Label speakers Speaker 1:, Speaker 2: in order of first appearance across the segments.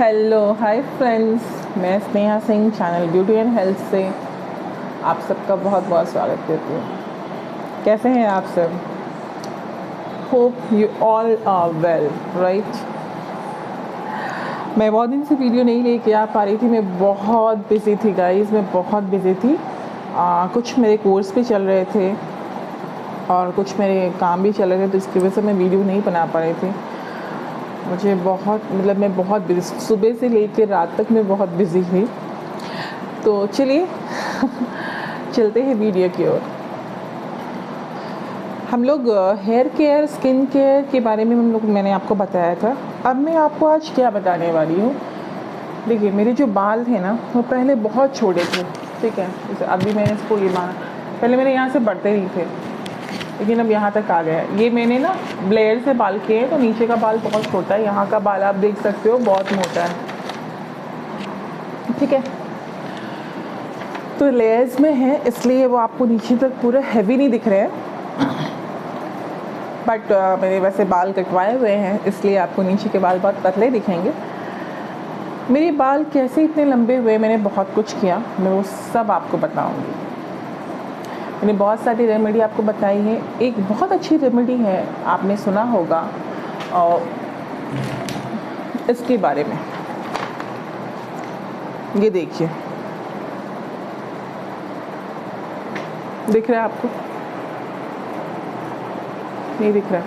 Speaker 1: Hello hi friends, मैं Sneha Singh channel beauty and health से आप सबका बहुत बहुत स्वागत करती हूँ। कैसे हैं आप सब? Hope you all are well, right. मैं बहुत दिन से वीडियो नहीं लेके आ पा रही थी, मैं बहुत बिज़ी थी गाइस, मैं बहुत बिज़ी थी। कुछ मेरे कोर्स भी चल रहे थे और कुछ मेरे काम भी चल रहे थे, तो इसकी वजह से मैं वीडियो नहीं बना पा रही थी। मुझे मैं बहुत बिज़ी, सुबह से लेकर रात तक मैं बहुत बिज़ी थी। तो चलिए चलते हैं वीडियो की ओर। हम लोग हेयर केयर, स्किन केयर के बारे में मैंने आपको बताया था। अब मैं आपको आज क्या बताने वाली हूँ। देखिए, मेरे जो बाल थे ना, वो पहले बहुत छोटे थे, ठीक है। जैसे अभी मैंने इसको ये माना, पहले मेरे यहाँ से बढ़ते नहीं थे, लेकिन अब यहाँ तक आ गया है। ये मैंने ना ब्लेयर से बाल किए हैं, तो नीचे का बाल बहुत छोटा है, यहाँ का बाल आप देख सकते हो बहुत मोटा है, ठीक है। तो लेयर्स में है, इसलिए वो आपको नीचे तक पूरा हैवी नहीं दिख रहे हैं, बट मैंने वैसे बाल कटवाए हुए हैं, इसलिए आपको नीचे के बाल बहुत पतले दिखेंगे। मेरे बाल कैसे इतने लंबे हुए, मैंने बहुत कुछ किया, मैं वो सब आपको बताऊँगी। मैंने बहुत सारी रेमेडी आपको बताई है। एक बहुत अच्छी रेमेडी है, आपने सुना होगा और इसके बारे में, ये देखिए, दिख रहा है आपको? नहीं दिख रहा है?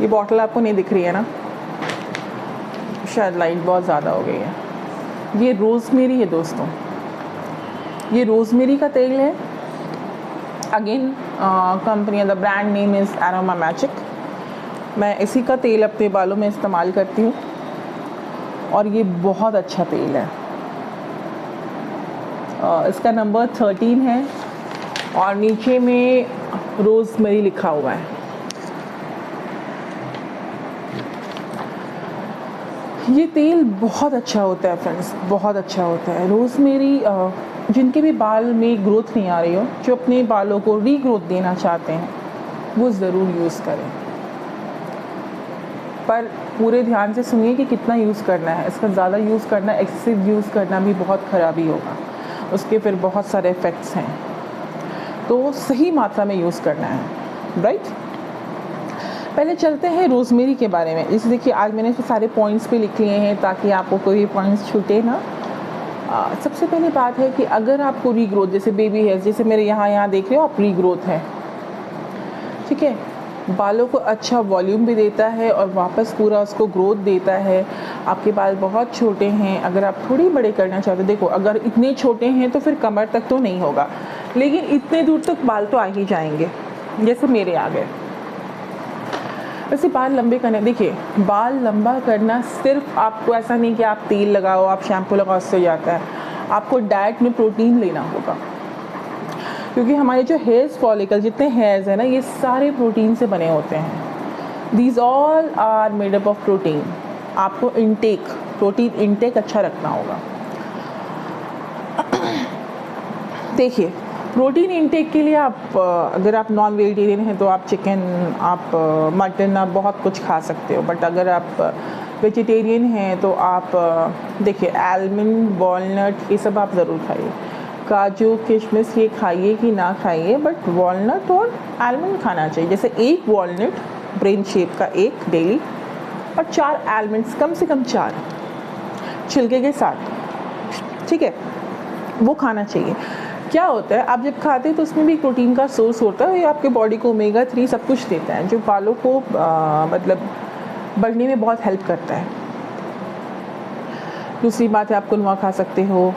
Speaker 1: ये बॉटल आपको नहीं दिख रही है ना? शायद लाइट बहुत ज़्यादा हो गई है। ये रोज़मेरी है दोस्तों, ये रोज़मेरी का तेल है। Again company, the brand name is aroma magic. मैं इसी का तेल अपने बालों में इस्तेमाल करती हूँ और ये बहुत अच्छा तेल है। इसका नंबर 13 है और नीचे में रोज़मेरी लिखा हुआ है। ये तेल बहुत अच्छा होता है फ्रेंड्स, बहुत अच्छा होता है। रोज़मेरी, जिनके भी बाल में ग्रोथ नहीं आ रही हो, जो अपने बालों को रीग्रोथ देना चाहते हैं, वो ज़रूर यूज़ करें। पर पूरे ध्यान से सुनिए कि कितना यूज़ करना है। इसका ज़्यादा यूज़ करना, एक्सेसिव यूज़ करना भी बहुत ख़राबी होगा, उसके फिर बहुत सारे इफ़ेक्ट्स हैं। तो सही मात्रा में यूज़ करना है, राइट। पहले चलते हैं रोज़मेरी के बारे में। जैसे देखिए, आज मैंने सारे पॉइंट्स भी लिख लिए हैं ताकि आपको कोई पॉइंट्स छूटे ना। सबसे पहली बात है कि अगर आपको रीग्रोथ, जैसे बेबी हेयर, जैसे मेरे यहाँ देख रहे हो आप, रीग्रोथ है, ठीक है। बालों को अच्छा वॉल्यूम भी देता है और वापस पूरा उसको ग्रोथ देता है। आपके बाल बहुत छोटे हैं, अगर आप थोड़ी बड़े करना चाहते हो, देखो अगर इतने छोटे हैं तो फिर कमर तक तो नहीं होगा, लेकिन इतने दूर तक बाल तो आ ही जाएंगे, जैसे मेरे आ गए। वैसे बाल लंबे करने, देखिए बाल लंबा करना सिर्फ आपको ऐसा नहीं कि आप तेल लगाओ, आप शैम्पू लगाओ, उससे जाता है। आपको डाइट में प्रोटीन लेना होगा, क्योंकि हमारे जो हेयर्स फॉलिकल, जितने हेयर्स हैं ना, ये सारे प्रोटीन से बने होते हैं। These all are made up of protein. आपको प्रोटीन इंटेक अच्छा रखना होगा। देखिए, प्रोटीन इंटेक के लिए आप, अगर आप नॉन वेजिटेरियन हैं तो आप चिकन, आप मटन, आप बहुत कुछ खा सकते हो। बट अगर आप वेजिटेरियन हैं तो आप देखिए, आलमंड, वॉलनट, ये सब आप ज़रूर खाइए। काजू, किशमिश ये खाइए कि ना खाइए, बट वॉलनट और आलमंड खाना चाहिए। जैसे एक वॉलनट ब्रेन शेप का, एक डेली, और 4 आलमंड्स, कम से कम 4 छिलके के साथ, ठीक है, वो खाना चाहिए। क्या होता है, आप जब खाते हैं तो उसमें भी प्रोटीन का सोर्स होता है, ये आपके बॉडी को ओमेगा 3 सब कुछ देता है, जो बालों को मतलब बढ़ने में बहुत हेल्प करता है। दूसरी बात है, आप कुनवा खा सकते हो,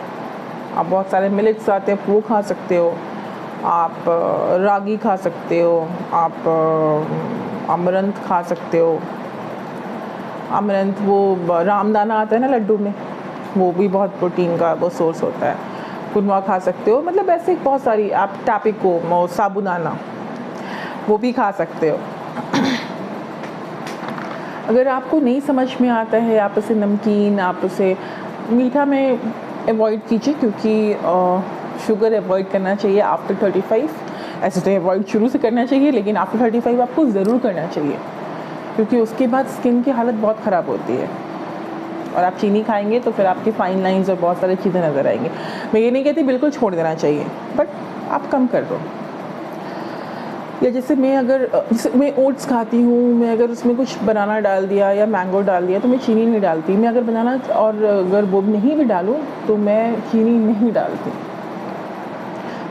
Speaker 1: आप बहुत सारे मिलेट्स आते हैं वो खा सकते हो, आप रागी खा सकते हो, आप अमरंथ खा सकते हो। अमरंथ, वो रामदाना आता है ना लड्डू में, वो भी बहुत प्रोटीन का वो सोर्स होता है, कुनवा खा सकते हो। मतलब ऐसे बहुत सारी, आप टापिको, साबूदाना, वो भी खा सकते हो। अगर आपको नहीं समझ में आता है, आप उसे नमकीन, आप उसे मीठा में अवॉइड कीजिए, क्योंकि शुगर अवॉइड करना चाहिए आफ्टर 35। ऐसे तो अवॉइड शुरू से करना चाहिए, लेकिन आफ्टर 35 आपको ज़रूर करना चाहिए, क्योंकि उसके बाद स्किन की हालत बहुत ख़राब होती है। और आप चीनी खाएंगे तो फिर आपकी फाइन लाइंस और बहुत सारी चीज़ें नज़र आएंगी। मैं ये नहीं कहती बिल्कुल छोड़ देना चाहिए, बट आप कम कर दो। या जैसे मैं ओट्स खाती हूँ, मैं अगर उसमें कुछ बनाना डाल दिया या मैंगो डाल दिया तो मैं चीनी नहीं डालती। मैं अगर बनाना और अगर वो नहीं भी डालूँ तो मैं चीनी नहीं डालती।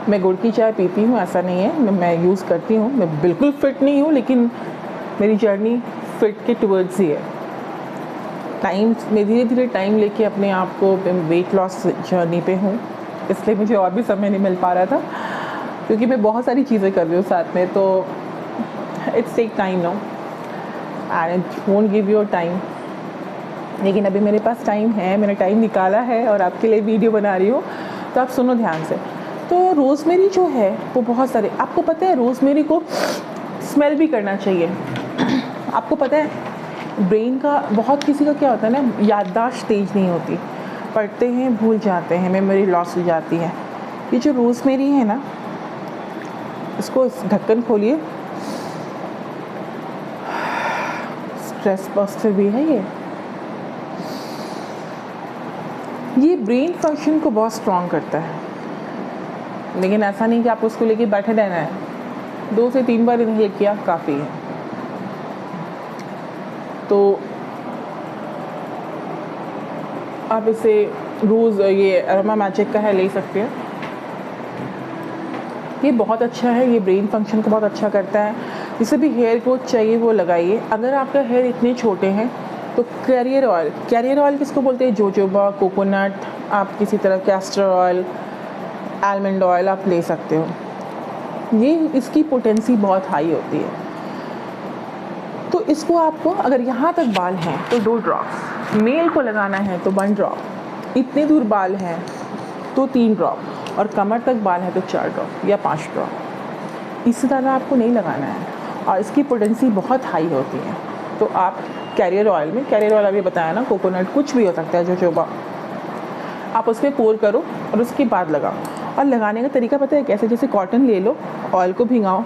Speaker 1: मैं गुड़ की चाय पीती हूँ, ऐसा नहीं है, मैं यूज़ करती हूँ। मैं बिल्कुल फिट नहीं हूँ, लेकिन मेरी जर्नी फिट के टुवर्ड्स ही है। मैं धीरे धीरे टाइम लेके अपने आप को वेट लॉस जर्नी पे हूँ, इसलिए मुझे और भी समय नहीं मिल पा रहा था, क्योंकि मैं बहुत सारी चीज़ें कर रही हूँ साथ में। तो it's take time no and it won't give your time. लेकिन अभी मेरे पास टाइम है, मैंने टाइम निकाला है और आपके लिए वीडियो बना रही हूँ, तो आप सुनो ध्यान से। तो रोज़मेरी जो है वो बहुत सारे, आपको पता है रोज़मेरी को स्मेल भी करना चाहिए। आपको पता है ब्रेन का, बहुत किसी का क्या होता है ना, याददाश्त तेज़ नहीं होती, पढ़ते हैं भूल जाते हैं, मेमोरी लॉस हो जाती है। ये जो रोज़मेरी है ना, इसको ढक्कन खोलिए, स्ट्रेस बस्टर भी है ये ब्रेन फंक्शन को बहुत स्ट्रॉन्ग करता है। लेकिन ऐसा नहीं कि आप उसको लेके बैठे रहना है, 2 से 3 बार इनहेल किया काफ़ी है। तो आप इसे रोज़, ये अरोमा मैजिक का है, ले सकते हैं। ये बहुत अच्छा है, ये ब्रेन फंक्शन को बहुत अच्छा करता है। जिसे भी हेयर ग्रोथ चाहिए वो लगाइए। अगर आपका हेयर इतने छोटे हैं तो कैरियर ऑयल किसको बोलते हैं, जोजोबा, कोकोनट, आप किसी तरह कैस्टर ऑयल, आलमंड ऑयल आप ले सकते हो। ये इसकी पोटेंसी बहुत हाई होती है। तो इसको आपको, अगर यहाँ तक बाल हैं तो 2 ड्रॉप, मेल को लगाना है तो 1 ड्रॉप, इतने दूर बाल हैं तो 3 ड्रॉप, और कमर तक बाल है तो 4 ड्रॉप या 5 ड्रॉप। इससे ज़्यादा आपको नहीं लगाना है, और इसकी पोटेंसी बहुत हाई होती है। तो आप कैरियर ऑयल अभी बताया ना, कोकोनट, कुछ भी हो सकता है, जोजोबा, आप उसमें पोर करो और उसके बाद लगाओ। और लगाने का तरीका पता है कैसे, जैसे कॉटन ले लो, ऑयल को भिंगाओ,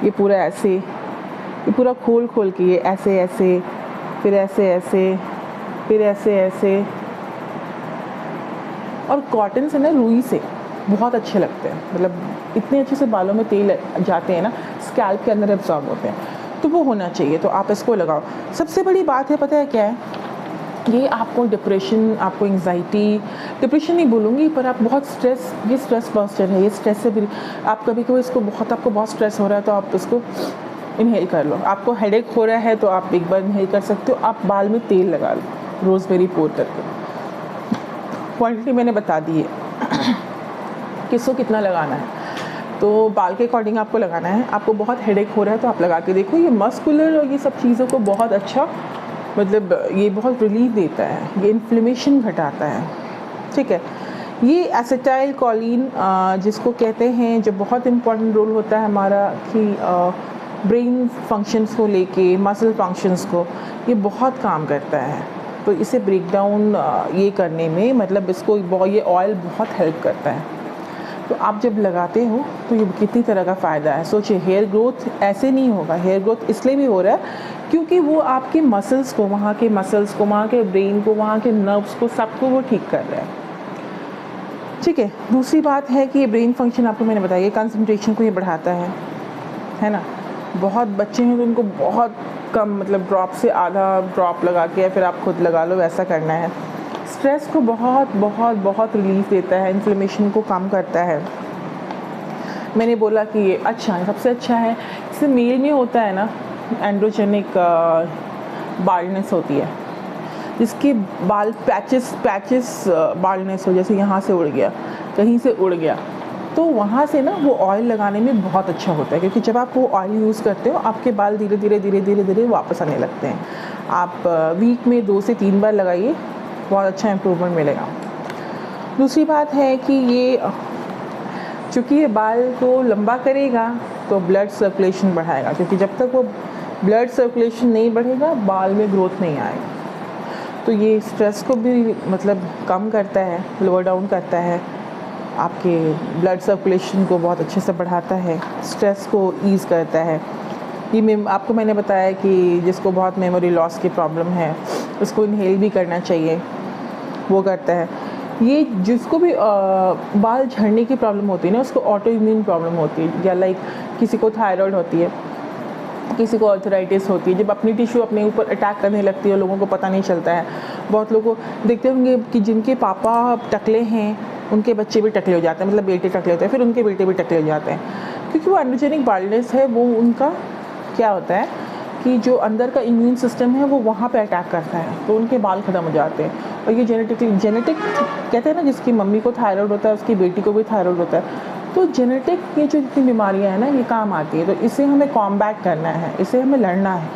Speaker 1: ये पूरा ऐसे, ये पूरा खोल के, ये ऐसे, फिर ऐसे, फिर ऐसे। और कॉटन से ना, रुई से बहुत अच्छे लगते हैं, मतलब इतने अच्छे से बालों में तेल जाते हैं ना, स्कैल्प के अंदर एब्जॉर्ब होते हैं, तो वो होना चाहिए। तो आप इसको लगाओ। सबसे बड़ी बात है, पता है क्या है, ये आपको डिप्रेशन, आपको एंजाइटी, डिप्रेशन नहीं बोलूँगी, पर आप बहुत स्ट्रेस, ये स्ट्रेस बस्टर है, ये स्ट्रेस से भी आप कभी इसको आपको बहुत स्ट्रेस हो रहा है तो आप इसको इनहेल कर लो। आपको हेडेक हो रहा है तो आप एक बार इनहेल कर सकते हो। आप बाल में तेल लगा लो, रोज़मेरी पोर करके। क्वांटिटी मैंने बता दी है किसको कितना लगाना है, तो बाल के अकॉर्डिंग आपको लगाना है। आपको बहुत हेडेक हो रहा है तो आप लगा के देखो। ये मस्कुलर और ये सब चीज़ों को बहुत अच्छा, मतलब ये बहुत रिलीफ देता है, ये इन्फ्लेमेशन घटाता है, ठीक है। ये एसिटाइल कोलिन जिसको कहते हैं, जो बहुत इम्पॉर्टेंट रोल होता है हमारा कि ब्रेन फंक्शंस को लेके, मसल फंक्शंस को, ये बहुत काम करता है। तो इसे ब्रेक डाउन ये करने में, मतलब इसको ये ऑयल बहुत हेल्प करता है। तो आप जब लगाते हो तो ये कितनी तरह का फ़ायदा है। सोचिए, हेयर ग्रोथ ऐसे नहीं होगा, हेयर ग्रोथ इसलिए भी हो रहा है क्योंकि वो आपके मसल्स को, वहाँ के मसल्स को, वहाँ के ब्रेन को, वहाँ के नर्व्स को, सबको वो ठीक कर रहा है, ठीक है। दूसरी बात है कि ये ब्रेन फंक्शन, आपको मैंने बताया, कंसंट्रेशन को ये बढ़ाता है ना। बहुत बच्चे हैं तो उनको बहुत कम, मतलब ड्रॉप से आधा ड्रॉप लगा के फिर आप खुद लगा लो, वैसा करना है। स्ट्रेस को बहुत बहुत बहुत रिलीफ देता है, इन्फ्लेमेशन को कम करता है। मैंने बोला कि ये अच्छा है, सबसे अच्छा है। इससे मेल में होता है ना, एंड्रोजेनिक बाल्डनेस होती है, जिसके बाल पैचेस बाल्डनेस हो, जैसे यहाँ से उड़ गया, कहीं से उड़ गया, तो वहाँ से ना वो ऑयल लगाने में बहुत अच्छा होता है। क्योंकि जब आप वो ऑयल यूज़ करते हो, आपके बाल धीरे धीरे वापस आने लगते हैं। आप वीक में 2 से 3 बार लगाइए, बहुत अच्छा इम्प्रूवमेंट मिलेगा। दूसरी बात है कि ये, चूँकि ये बाल को लंबा करेगा तो ब्लड सर्कुलेशन बढ़ाएगा, क्योंकि जब तक वो ब्लड सर्कुलेशन नहीं बढ़ेगा बाल में ग्रोथ नहीं आएगा। तो ये स्ट्रेस को भी मतलब कम करता है, लोअर डाउन करता है, आपके ब्लड सर्कुलेशन को बहुत अच्छे से बढ़ाता है, स्ट्रेस को ईज़ करता है। ये आपको मैंने बताया कि जिसको बहुत मेमोरी लॉस की प्रॉब्लम है उसको इनहेल भी करना चाहिए, वो करता है। ये जिसको भी बाल झड़ने की प्रॉब्लम होती है ना, उसको ऑटो इम्यून प्रॉब्लम होती है, या लाइक किसी को थायराइड होती है, किसी को आर्थराइटिस होती है, जब अपनी टिश्यू अपने ऊपर अटैक करने लगती है लोगों को पता नहीं चलता है। बहुत लोगों को देखते होंगे कि जिनके पापा टकले हैं उनके बच्चे भी टकले हो जाते हैं, मतलब बेटे टकले होते हैं, फिर उनके बेटे भी टकले हो जाते हैं, क्योंकि वो एंड्रोजेनिक बाल्डनेस है। वो उनका क्या होता है कि जो अंदर का इम्यून सिस्टम है वो वहाँ पे अटैक करता है, तो उनके बाल ख़त्म हो जाते हैं। और ये जेनेटिक कहते हैं ना, जिसकी मम्मी को थायराइड होता है उसकी बेटी को भी थायराइड होता है। तो जेनेटिक ये जो जितनी बीमारियाँ हैं ना, ये काम आती है, तो इसे हमें कॉम्बैट करना है, इसे हमें लड़ना है।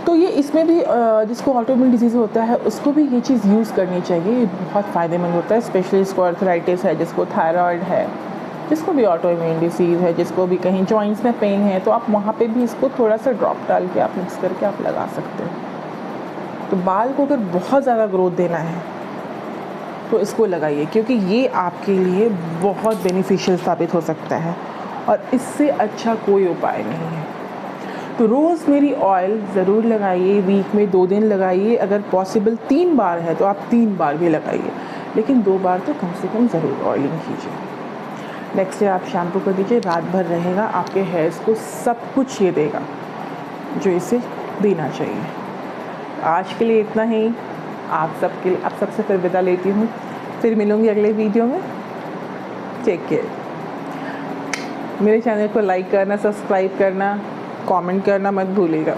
Speaker 1: तो ये इसमें भी जिसको ऑटोइम्यून डिजीज़ होता है उसको भी ये चीज़ यूज़ करनी चाहिए, ये बहुत फ़ायदेमंद होता है। स्पेशली जिसको आर्थराइटिस है, जिसको थायराइड है, जिसको भी ऑटोइम्यून डिसीज़ है, जिसको भी कहीं जॉइंट्स में पेन है, तो आप वहाँ पे भी इसको थोड़ा सा ड्रॉप डाल के आप मिक्स करके आप लगा सकते हो। तो बाल को अगर बहुत ज़्यादा ग्रोथ देना है तो इसको लगाइए, क्योंकि ये आपके लिए बहुत बेनिफिशियल साबित हो सकता है और इससे अच्छा कोई उपाय नहीं है। तो रोज़मेरी ऑयल ज़रूर लगाइए, वीक में 2 दिन लगाइए, अगर पॉसिबल 3 बार है तो आप 3 बार भी लगाइए, लेकिन 2 बार तो कम से कम ज़रूर ऑयलिंग कीजिए। नेक्स्ट डे आप शैम्पू कर दीजिए, रात भर रहेगा, आपके हेयर्स को सब कुछ ये देगा जो इसे देना चाहिए। आज के लिए इतना ही। आप सबसे फिर विदा लेती हूँ, फिर मिलूँगी अगले वीडियो में। Take care. मेरे चैनल को लाइक करना, सब्सक्राइब करना, कमेंट करना मत भूलिएगा।